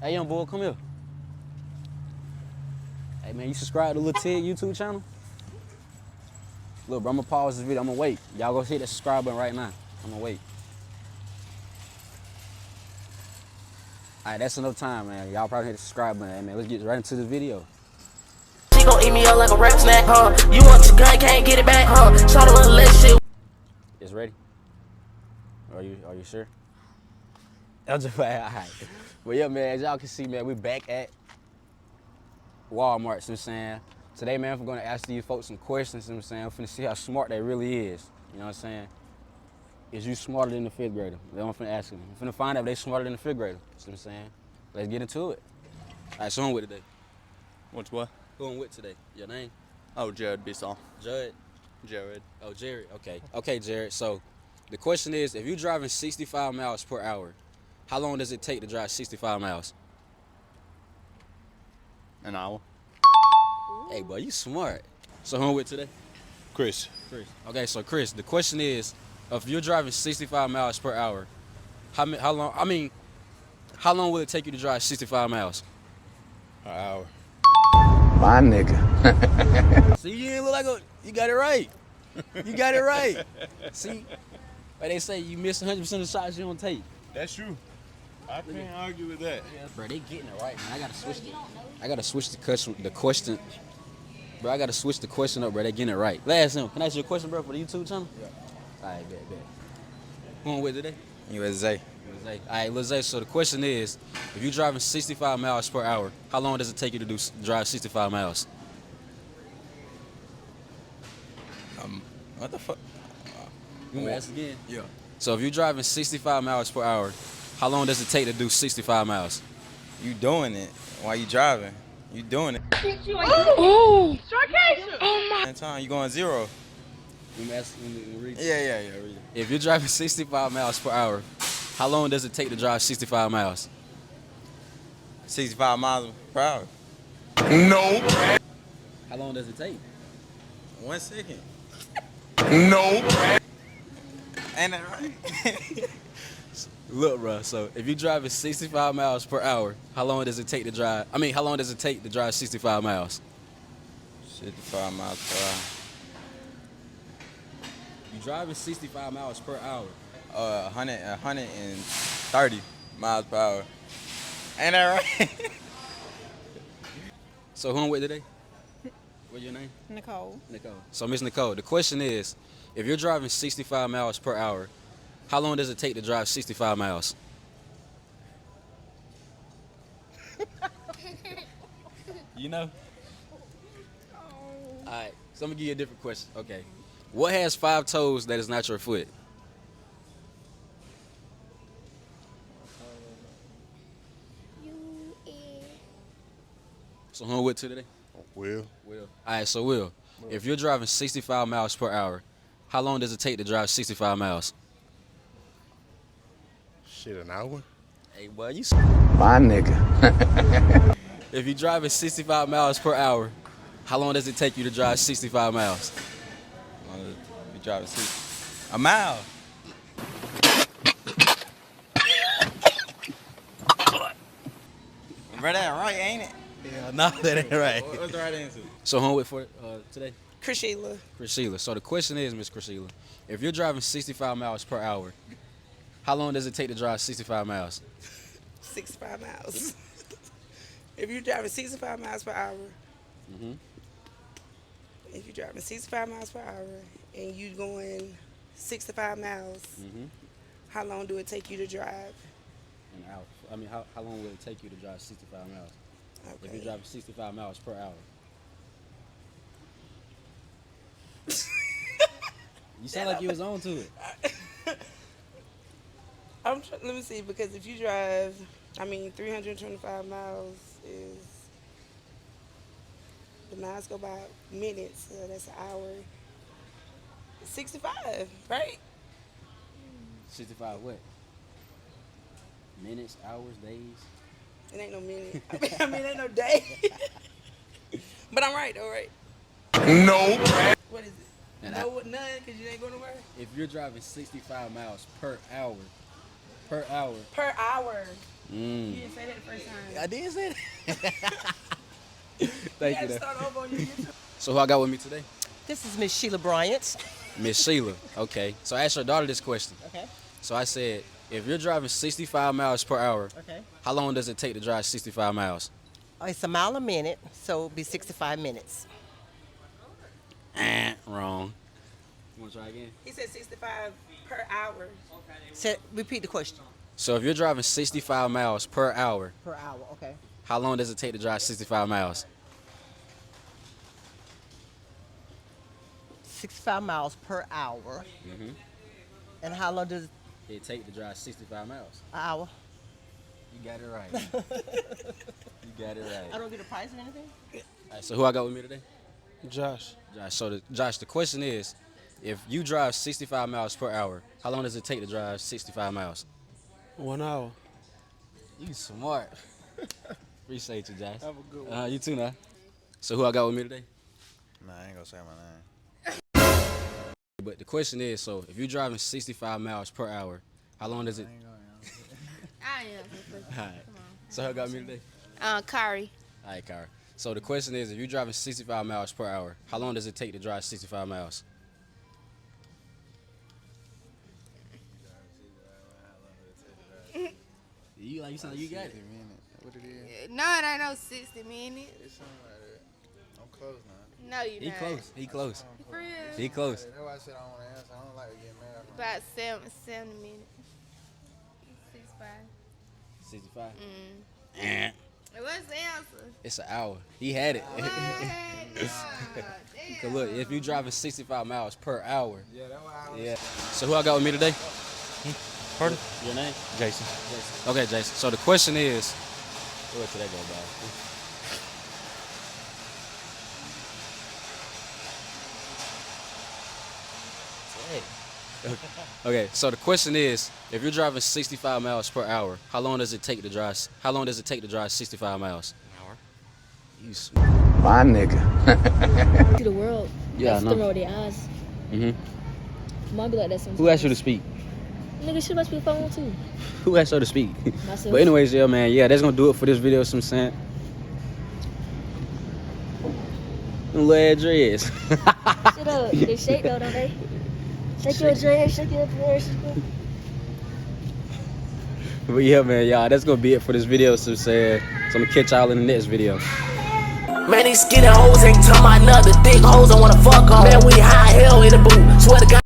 Hey, young boy, come here. Hey, man, you subscribe to Lil Tig YouTube channel? Look, bro, I'm gonna pause this video. I'm gonna wait. Y'all go hit that subscribe button right now. I'm gonna wait. All right, that's enough time, man. Y'all probably hit the subscribe button. Hey, man, let's get right into the video. She gon' eat me up like a rap snack, huh? You want your gun, can't get it back, huh? Shout out to let shit. It's ready? Are you sure? I'm just like, all right. Well, yeah, man, as y'all can see, man, we back at Walmart, you know what I'm saying? Today, man, I'm gonna ask these folks some questions, you know what I'm saying? I'm finna see how smart they really is, you know what I'm saying? Is you smarter than the fifth grader? That's what I'm finna ask them. I'm finna find out if they smarter than the fifth grader, you know what I'm saying? Let's get into it. All right, so who I'm with today? What's what? Who I'm with today? Your name? Oh, Jared Bisson. Judd? Jared. Oh, Jared, okay. Okay, Jared, so the question is, if you're driving 65 miles per hour, how long does it take to drive 65 miles? An hour. Hey, boy, you smart. So who I'm with today? Chris. Chris. Okay, so Chris, the question is, if you're driving 65 miles per hour, how long will it take you to drive 65 miles? An hour. My nigga. See, you didn't look like you got it right. You got it right. See, like they say, you miss 100% of the shots you don't take. That's true. I can't argue with that. Bro, they getting it right, man. I gotta switch the question. Bro, I gotta switch the question up, bro. They getting it right. Last him. Can I ask you a question, bro, for the YouTube channel? Yeah. All right, bet. Who on with today? USA. All right, Lil Zay, so the question is, if you're driving 65 miles per hour, how long does it take you to drive 65 miles? What the fuck? You want me to ask again? Yeah. So if you're driving 65 miles per hour, how long does it take to do 65 miles? You doing it while you driving. You doing it. Ooh! Sarcasm! Oh my. Same time, you going zero. Let me ask you, read. Yeah. Read it. If you're driving 65 miles per hour, how long does it take to drive 65 miles? 65 miles per hour. How long does it take? 1 second. No. Ain't that right? Look, bro. So if you're driving 65 miles per hour, how long does it take to drive? How long does it take to drive 65 miles? 65 miles per hour. You're driving 65 miles per hour. 130 miles per hour. Ain't that right? So who I'm with today? What's your name? Nicole. Nicole. So Miss Nicole, the question is, if you're driving 65 miles per hour, how long does it take to drive 65 miles? You know? All right, so I'm gonna give you a different question. Okay. What has 5 toes that is not your foot? So who I'm with today? Will. Will. All right, so Will, if you're driving 65 miles per hour, how long does it take to drive 65 miles? Shit, an hour? Hey, boy, you. My nigga. If you're driving 65 miles per hour, how long does it take you to drive 65 miles? You driving 6. A mile. Bro, that right, ain't it? Yeah, no, that ain't right. What's the right answer? So who I'm with for today? Sheila. Chris Sheila. So the question is, Miss Chris Sheila, if you're driving 65 miles per hour, how long does it take to drive 65 miles? 65 miles. If you're driving 65 miles per hour, if you're driving 65 miles per hour and you going 65 miles, how long do it take you to drive? An hour. How long will it take you to drive 65 miles? If Okay. you're driving 65 miles per hour. You sound like you was on to it. Let me see, because if you drive, 325 miles is, the miles go by minutes, so that's an hour. 65, right? 65 what? Minutes, hours, days? It ain't no minute. It ain't no day. But I'm right, though, right? No. What is it? And No, none, because you ain't going nowhere? If you're driving 65 miles per hour, per hour. Per hour. You Mm. didn't say that the first time. I did say that. Thank you. You though. start over on your YouTube. So who I got with me today? This is Miss Sheila Bryant. Miss Sheila. Okay. So I asked your daughter this question. Okay. So I said, if you're driving 65 miles per hour, Okay. how long does it take to drive 65 miles? It's a mile a minute, so it'll be 65 minutes. Wrong. You want to try again? He said 65 per hour. Repeat the question. So if you're driving 65 miles per hour, Per hour, okay. how long does it take to drive 65 miles? 65 miles per hour. Mm-hmm. And how long does It take to drive 65 miles. an hour? You got it right. You got it right. I don't get a price or anything? All right, so who I got with me today? Josh. Josh. So Josh, the question is, if you drive 65 miles per hour, how long does it take to drive 65 miles? 1 hour. You smart. Appreciate you, Josh. Have a good one. You too, now. So who I got with me today? Nah, I ain't gonna say my name. But the question is, so if you're driving 65 miles per hour, how long does it? I am. All right. So who got with me today? Kyrie. All right, Kyrie. So the question is, if you're driving 65 miles per hour, how long does it take to drive 65 miles? You sound like you got it. What it is? No, it ain't no 60 minutes. It's something like that. I'm close now. No, you He not. close. He close. For real? He close. That's why I said I don't want to answer. I don't like to get mad. About 70 minutes. 65. 65. Mm. What's the answer? It's an hour. He had it. What? Nah, Cause damn. look, if you're driving 65 miles per hour, Yeah, that's why I was. yeah. So who I got with me today? Pardon? Your name? Jason. Jason. Okay, Jason. So the question is, where did that go, by? Okay, so the question is, if you're driving 65 miles per hour, how long does it take to drive? How long does it take to drive 65 miles? An hour. You smart. My nigga. To the world. Yeah, I That's know. the road their eyes. Might be like that sometimes. Who asked you to speak? Nigga, shit must be phone too. Who asked her to speak? Myself. But anyways, yeah, man, yeah, that's gonna do it for this video. Some saying. Them little ass dreads. Shut up. They shake though, don't they? Shake your dread, shake your dread. But yeah, man, y'all, that's gonna be it for this video. So I'm gonna catch y'all in the next video. Man, these skinny hoes ain't talking about nothing. Thick hoes I wanna fuck on. Man, we high hell in the booth. Swear to God.